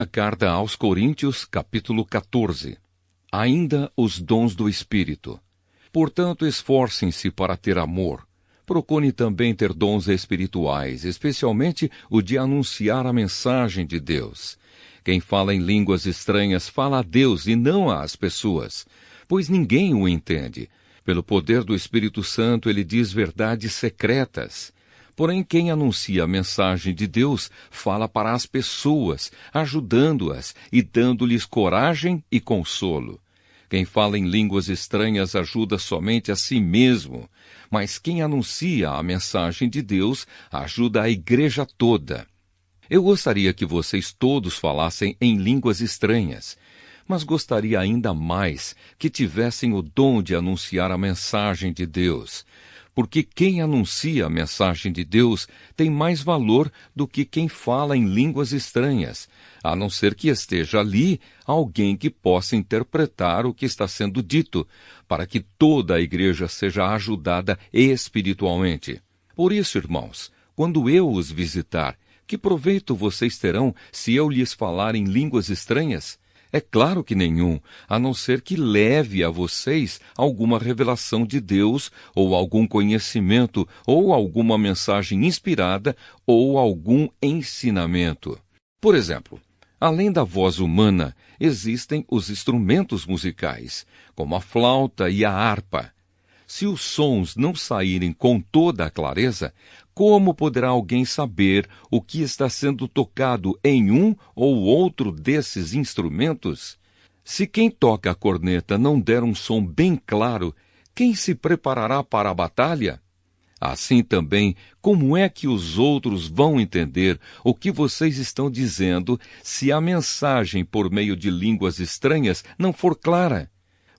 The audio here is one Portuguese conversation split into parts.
A carta aos Coríntios, capítulo 14. Ainda os dons do Espírito. Portanto, esforcem-se para ter amor. Procure também ter dons espirituais, especialmente o de anunciar a mensagem de Deus. Quem fala em línguas estranhas fala a Deus e não às pessoas, pois ninguém o entende. Pelo poder do Espírito Santo, ele diz verdades secretas. Porém, quem anuncia a mensagem de Deus fala para as pessoas, ajudando-as e dando-lhes coragem e consolo. Quem fala em línguas estranhas ajuda somente a si mesmo, mas quem anuncia a mensagem de Deus ajuda a igreja toda. Eu gostaria que vocês todos falassem em línguas estranhas, mas gostaria ainda mais que tivessem o dom de anunciar a mensagem de Deus, porque quem anuncia a mensagem de Deus tem mais valor do que quem fala em línguas estranhas, a não ser que esteja ali alguém que possa interpretar o que está sendo dito, para que toda a igreja seja ajudada espiritualmente. Por isso, irmãos, quando eu os visitar, que proveito vocês terão se eu lhes falar em línguas estranhas? É claro que nenhum, a não ser que leve a vocês alguma revelação de Deus, ou algum conhecimento, ou alguma mensagem inspirada, ou algum ensinamento. Por exemplo, além da voz humana, existem os instrumentos musicais, como a flauta e a harpa. Se os sons não saírem com toda a clareza, como poderá alguém saber o que está sendo tocado em um ou outro desses instrumentos? Se quem toca a corneta não der um som bem claro, quem se preparará para a batalha? Assim também, como é que os outros vão entender o que vocês estão dizendo se a mensagem por meio de línguas estranhas não for clara?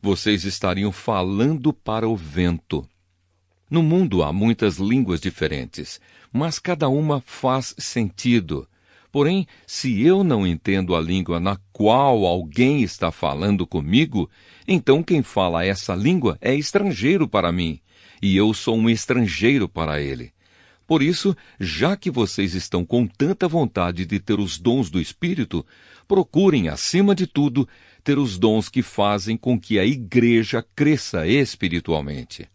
Vocês estariam falando para o vento. No mundo há muitas línguas diferentes, mas cada uma faz sentido. Porém, se eu não entendo a língua na qual alguém está falando comigo, então quem fala essa língua é estrangeiro para mim, e eu sou um estrangeiro para ele. Por isso, já que vocês estão com tanta vontade de ter os dons do Espírito, procurem, acima de tudo, ter os dons que fazem com que a igreja cresça espiritualmente.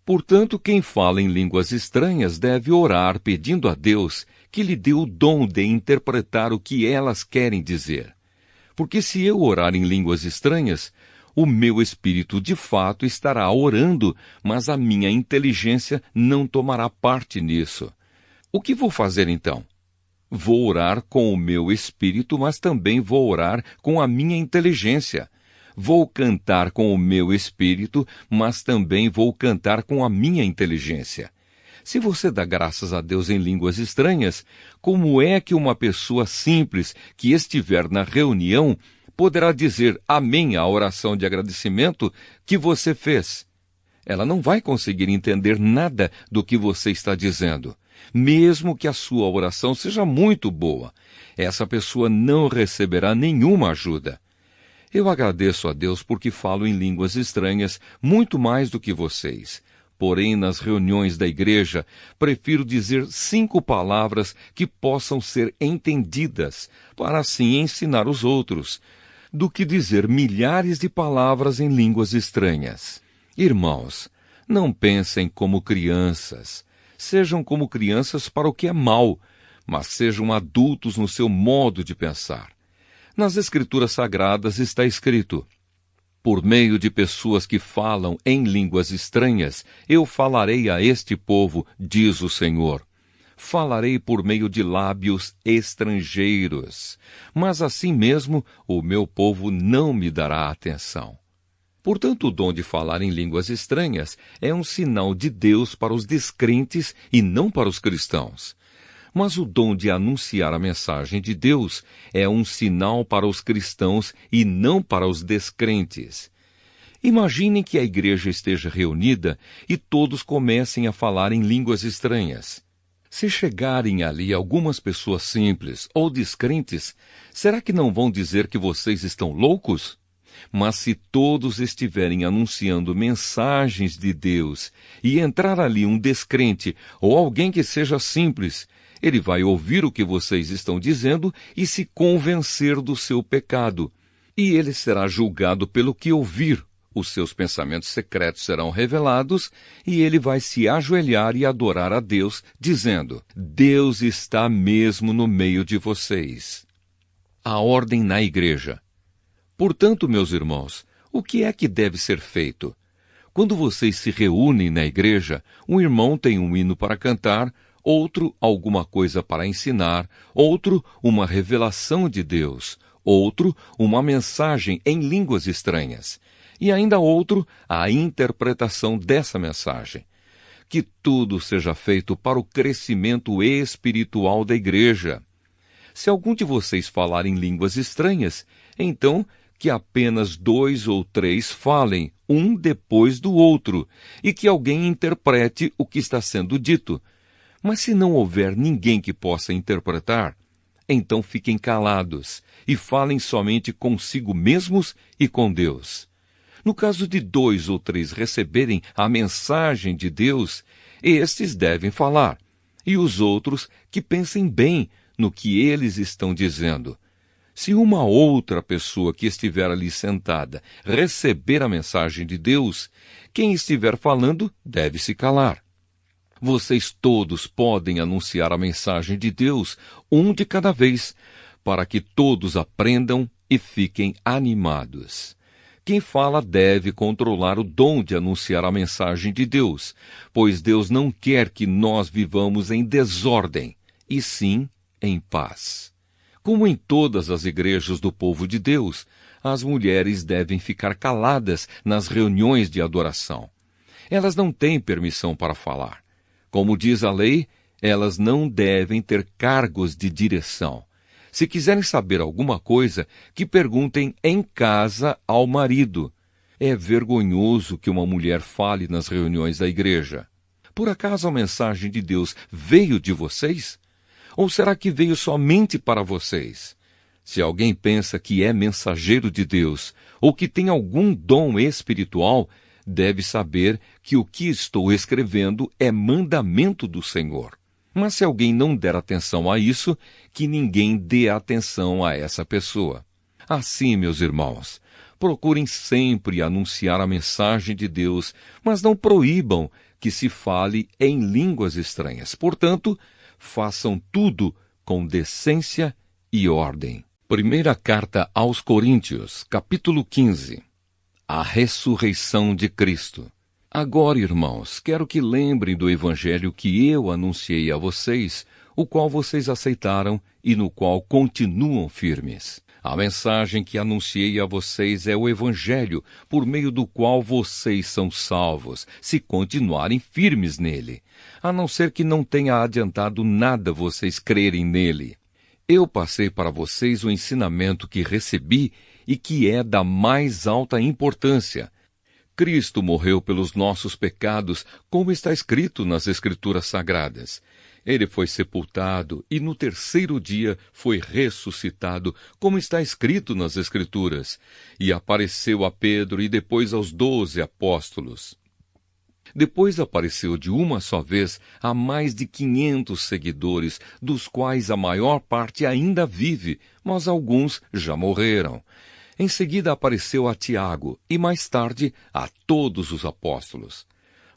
Portanto, quem fala em línguas estranhas deve orar pedindo a Deus que lhe dê o dom de interpretar o que elas querem dizer. Porque se eu orar em línguas estranhas, o meu espírito de fato estará orando, mas a minha inteligência não tomará parte nisso. O que vou fazer então? Vou orar com o meu espírito, mas também vou orar com a minha inteligência. Vou cantar com o meu espírito, mas também vou cantar com a minha inteligência. Se você dá graças a Deus em línguas estranhas, como é que uma pessoa simples que estiver na reunião poderá dizer amém à oração de agradecimento que você fez? Ela não vai conseguir entender nada do que você está dizendo, mesmo que a sua oração seja muito boa. Essa pessoa não receberá nenhuma ajuda. Eu agradeço a Deus porque falo em línguas estranhas muito mais do que vocês. Porém, nas reuniões da igreja, prefiro dizer 5 palavras que possam ser entendidas, para assim ensinar os outros, do que dizer milhares de palavras em línguas estranhas. Irmãos, não pensem como crianças. Sejam como crianças para o que é mal, mas sejam adultos no seu modo de pensar. Nas Escrituras Sagradas está escrito: por meio de pessoas que falam em línguas estranhas, eu falarei a este povo, diz o Senhor. Falarei por meio de lábios estrangeiros, mas assim mesmo o meu povo não me dará atenção. Portanto, o dom de falar em línguas estranhas é um sinal de Deus para os descrentes e não para os cristãos. Mas o dom de anunciar a mensagem de Deus é um sinal para os cristãos e não para os descrentes. Imaginem que a igreja esteja reunida e todos comecem a falar em línguas estranhas. Se chegarem ali algumas pessoas simples ou descrentes, será que não vão dizer que vocês estão loucos? Mas se todos estiverem anunciando mensagens de Deus e entrar ali um descrente ou alguém que seja simples, Ele vai ouvir o que vocês estão dizendo e se convencer do seu pecado. E ele será julgado pelo que ouvir. Os seus pensamentos secretos serão revelados e ele vai se ajoelhar e adorar a Deus, dizendo: Deus está mesmo no meio de vocês. A ordem na igreja. Portanto, meus irmãos, o que é que deve ser feito? Quando vocês se reúnem na igreja, um irmão tem um hino para cantar, outro alguma coisa para ensinar, outro uma revelação de Deus, outro uma mensagem em línguas estranhas, e ainda outro a interpretação dessa mensagem. Que tudo seja feito para o crescimento espiritual da igreja. Se algum de vocês falar em línguas estranhas, então que apenas 2 ou 3 falem, um depois do outro, e que alguém interprete o que está sendo dito. Mas se não houver ninguém que possa interpretar, então fiquem calados e falem somente consigo mesmos e com Deus. No caso de 2 ou 3 receberem a mensagem de Deus, estes devem falar, e os outros que pensem bem no que eles estão dizendo. Se uma outra pessoa que estiver ali sentada receber a mensagem de Deus, quem estiver falando deve se calar. Vocês todos podem anunciar a mensagem de Deus, um de cada vez, para que todos aprendam e fiquem animados. Quem fala deve controlar o dom de anunciar a mensagem de Deus, pois Deus não quer que nós vivamos em desordem, e sim em paz. Como em todas as igrejas do povo de Deus, as mulheres devem ficar caladas nas reuniões de adoração. Elas não têm permissão para falar. Como diz a lei, elas não devem ter cargos de direção. Se quiserem saber alguma coisa, que perguntem em casa ao marido. É vergonhoso que uma mulher fale nas reuniões da igreja. Por acaso a mensagem de Deus veio de vocês? Ou será que veio somente para vocês? Se alguém pensa que é mensageiro de Deus, ou que tem algum dom espiritual, deve saber que o que estou escrevendo é mandamento do Senhor. Mas se alguém não der atenção a isso, que ninguém dê atenção a essa pessoa. Assim, meus irmãos, procurem sempre anunciar a mensagem de Deus, mas não proíbam que se fale em línguas estranhas. Portanto, façam tudo com decência e ordem. Primeira carta aos Coríntios, capítulo 15. A ressurreição de Cristo. Agora, irmãos, quero que lembrem do evangelho que eu anunciei a vocês, o qual vocês aceitaram e no qual continuam firmes. A mensagem que anunciei a vocês é o evangelho, por meio do qual vocês são salvos, se continuarem firmes nele, a não ser que não tenha adiantado nada vocês crerem nele. Eu passei para vocês o ensinamento que recebi e que é da mais alta importância. Cristo morreu pelos nossos pecados, como está escrito nas Escrituras Sagradas. Ele foi sepultado e no 3º dia foi ressuscitado, como está escrito nas Escrituras, e apareceu a Pedro e depois aos 12 apóstolos. Depois apareceu de uma só vez a mais de 500 seguidores, dos quais a maior parte ainda vive, mas alguns já morreram. Em seguida apareceu a Tiago e mais tarde a todos os apóstolos.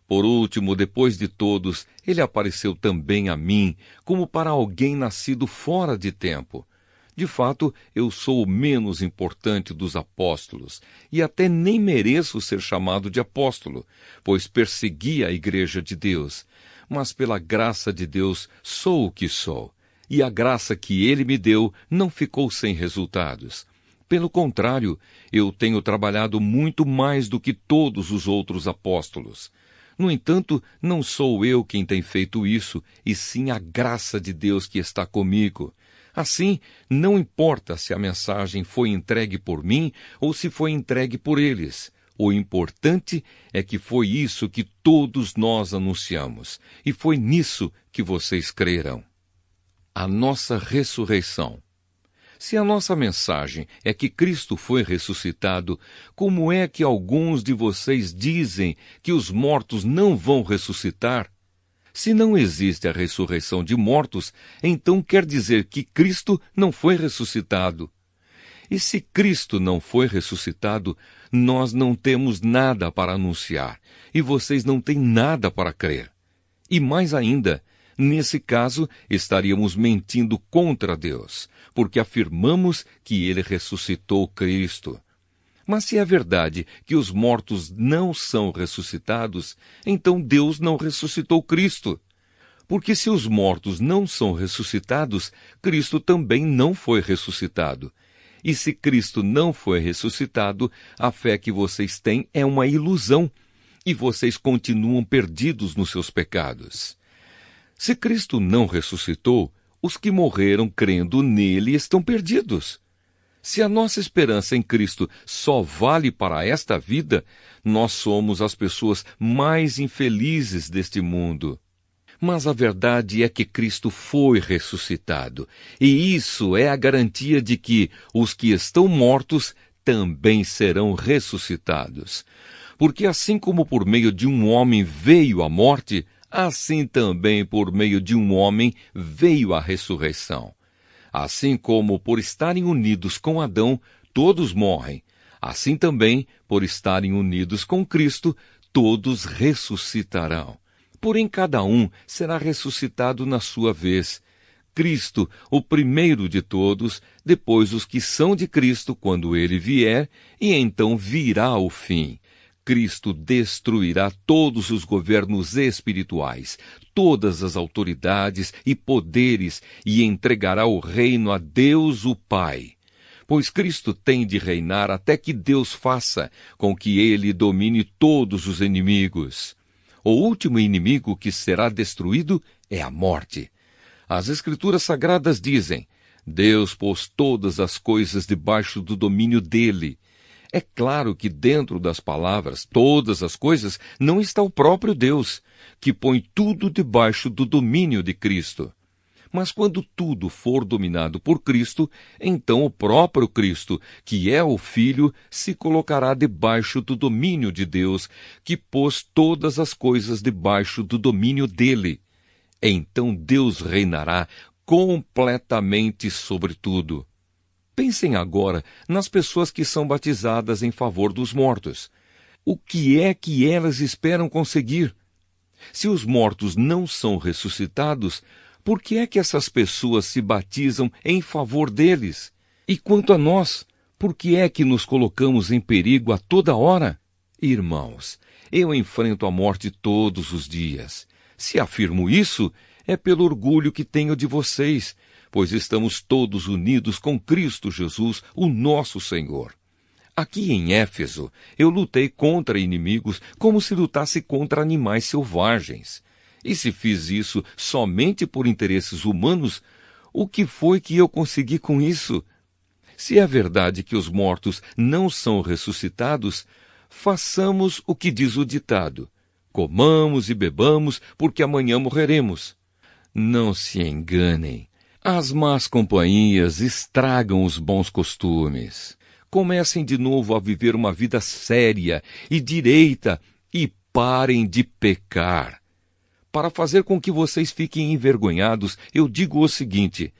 Por último, depois de todos, ele apareceu também a mim, como para alguém nascido fora de tempo. De fato, eu sou o menos importante dos apóstolos, e até nem mereço ser chamado de apóstolo, pois persegui a igreja de Deus. Mas pela graça de Deus sou o que sou, e a graça que ele me deu não ficou sem resultados. Pelo contrário, eu tenho trabalhado muito mais do que todos os outros apóstolos. No entanto, não sou eu quem tem feito isso, e sim a graça de Deus que está comigo. Assim, não importa se a mensagem foi entregue por mim ou se foi entregue por eles. O importante é que foi isso que todos nós anunciamos, e foi nisso que vocês creram. A nossa ressurreição. Se a nossa mensagem é que Cristo foi ressuscitado, como é que alguns de vocês dizem que os mortos não vão ressuscitar? Se não existe a ressurreição de mortos, então quer dizer que Cristo não foi ressuscitado. E se Cristo não foi ressuscitado, nós não temos nada para anunciar, e vocês não têm nada para crer. E mais ainda, nesse caso, estaríamos mentindo contra Deus, porque afirmamos que ele ressuscitou Cristo. Mas se é verdade que os mortos não são ressuscitados, então Deus não ressuscitou Cristo. Porque se os mortos não são ressuscitados, Cristo também não foi ressuscitado. E se Cristo não foi ressuscitado, a fé que vocês têm é uma ilusão, e vocês continuam perdidos nos seus pecados. Se Cristo não ressuscitou, os que morreram crendo nele estão perdidos. Se a nossa esperança em Cristo só vale para esta vida, nós somos as pessoas mais infelizes deste mundo. Mas a verdade é que Cristo foi ressuscitado, e isso é a garantia de que os que estão mortos também serão ressuscitados. Porque assim como por meio de um homem veio a morte, assim também por meio de um homem veio a ressurreição. Assim como por estarem unidos com Adão, todos morrem, assim também, por estarem unidos com Cristo, todos ressuscitarão. Porém, cada um será ressuscitado na sua vez. Cristo, o primeiro de todos, depois os que são de Cristo quando ele vier, e então virá o fim. Cristo destruirá todos os governos espirituais, todas as autoridades e poderes, e entregará o reino a Deus o Pai. Pois Cristo tem de reinar até que Deus faça com que ele domine todos os inimigos. O último inimigo que será destruído é a morte. As Escrituras Sagradas dizem: Deus pôs todas as coisas debaixo do domínio dele. É claro que dentro das palavras, todas as coisas, não está o próprio Deus, que põe tudo debaixo do domínio de Cristo. Mas quando tudo for dominado por Cristo, então o próprio Cristo, que é o Filho, se colocará debaixo do domínio de Deus, que pôs todas as coisas debaixo do domínio dele. Então Deus reinará completamente sobre tudo. Pensem agora nas pessoas que são batizadas em favor dos mortos. O que é que elas esperam conseguir? Se os mortos não são ressuscitados, por que é que essas pessoas se batizam em favor deles? E quanto a nós, por que é que nos colocamos em perigo a toda hora? Irmãos, eu enfrento a morte todos os dias. Se afirmo isso, é pelo orgulho que tenho de vocês, pois estamos todos unidos com Cristo Jesus, o nosso Senhor. Aqui em Éfeso, eu lutei contra inimigos como se lutasse contra animais selvagens. E se fiz isso somente por interesses humanos, o que foi que eu consegui com isso? Se é verdade que os mortos não são ressuscitados, façamos o que diz o ditado: comamos e bebamos, porque amanhã morreremos. Não se enganem. As más companhias estragam os bons costumes. Comecem de novo a viver uma vida séria e direita e parem de pecar. Para fazer com que vocês fiquem envergonhados, eu digo o seguinte: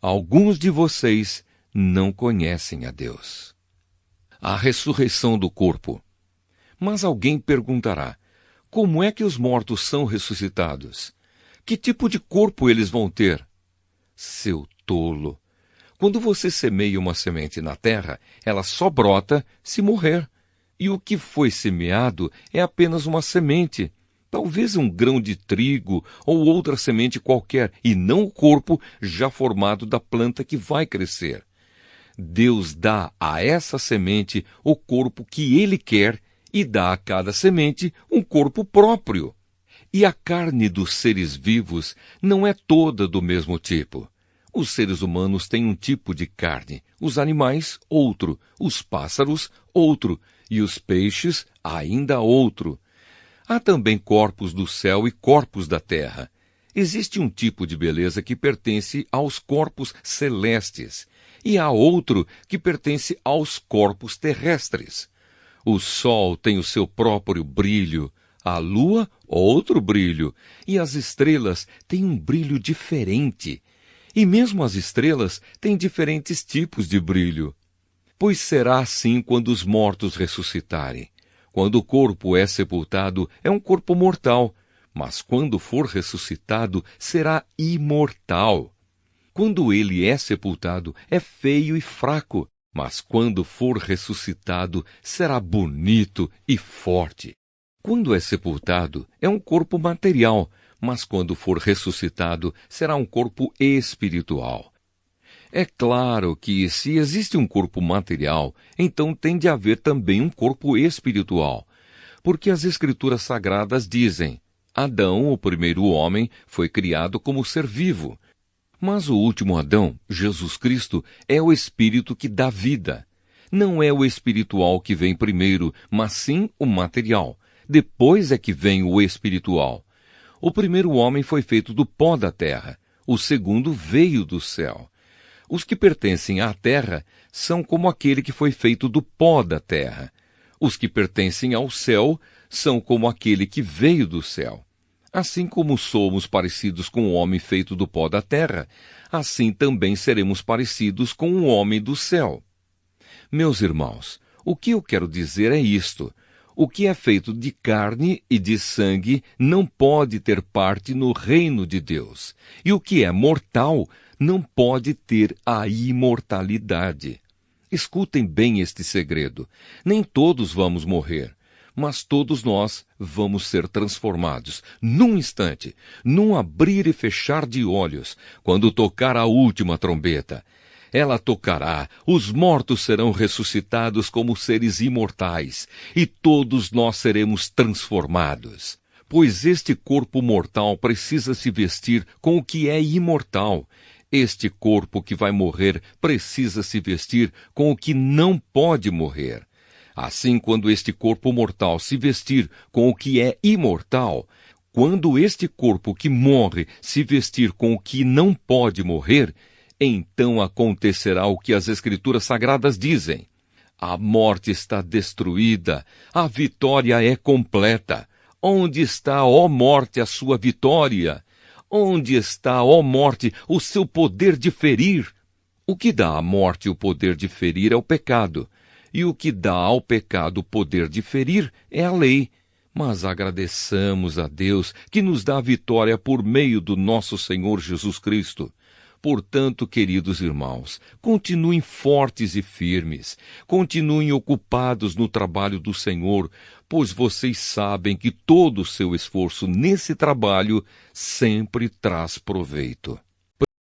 alguns de vocês não conhecem a Deus. A ressurreição do corpo. Mas alguém perguntará: como é que os mortos são ressuscitados? Que tipo de corpo eles vão ter? Seu tolo! Quando você semeia uma semente na terra, ela só brota se morrer. E o que foi semeado é apenas uma semente, talvez um grão de trigo ou outra semente qualquer, e não o corpo já formado da planta que vai crescer. Deus dá a essa semente o corpo que Ele quer e dá a cada semente um corpo próprio. E a carne dos seres vivos não é toda do mesmo tipo. Os seres humanos têm um tipo de carne, os animais, outro, os pássaros, outro, e os peixes, ainda outro. Há também corpos do céu e corpos da terra. Existe um tipo de beleza que pertence aos corpos celestes, e há outro que pertence aos corpos terrestres. O sol tem o seu próprio brilho, a lua outro brilho, e as estrelas têm um brilho diferente. E mesmo as estrelas têm diferentes tipos de brilho. Pois será assim quando os mortos ressuscitarem. Quando o corpo é sepultado, é um corpo mortal, mas quando for ressuscitado, será imortal. Quando ele é sepultado, é feio e fraco, mas quando for ressuscitado, será bonito e forte. Quando é sepultado, é um corpo material, mas quando for ressuscitado, será um corpo espiritual. É claro que, se existe um corpo material, então tem de haver também um corpo espiritual, porque as Escrituras Sagradas dizem: Adão, o primeiro homem, foi criado como ser vivo. Mas o último Adão, Jesus Cristo, é o Espírito que dá vida. Não é o espiritual que vem primeiro, mas sim o material. Depois é que vem o espiritual. O primeiro homem foi feito do pó da terra. O segundo veio do céu. Os que pertencem à terra são como aquele que foi feito do pó da terra. Os que pertencem ao céu são como aquele que veio do céu. Assim como somos parecidos com o homem feito do pó da terra, assim também seremos parecidos com o homem do céu. Meus irmãos, o que eu quero dizer é isto: o que é feito de carne e de sangue não pode ter parte no reino de Deus, e o que é mortal não pode ter a imortalidade. Escutem bem este segredo: nem todos vamos morrer, mas todos nós vamos ser transformados, num instante, num abrir e fechar de olhos, quando tocar a última trombeta. Ela tocará, os mortos serão ressuscitados como seres imortais, e todos nós seremos transformados. Pois este corpo mortal precisa se vestir com o que é imortal. Este corpo que vai morrer precisa se vestir com o que não pode morrer. Assim, quando este corpo mortal se vestir com o que é imortal, quando este corpo que morre se vestir com o que não pode morrer, então acontecerá o que as Escrituras Sagradas dizem: a morte está destruída, a vitória é completa. Onde está, ó morte, a sua vitória? Onde está, ó morte, o seu poder de ferir? O que dá à morte o poder de ferir é o pecado. E o que dá ao pecado o poder de ferir é a lei. Mas agradeçamos a Deus que nos dá a vitória por meio do nosso Senhor Jesus Cristo. Portanto, queridos irmãos, continuem fortes e firmes, continuem ocupados no trabalho do Senhor, pois vocês sabem que todo o seu esforço nesse trabalho sempre traz proveito.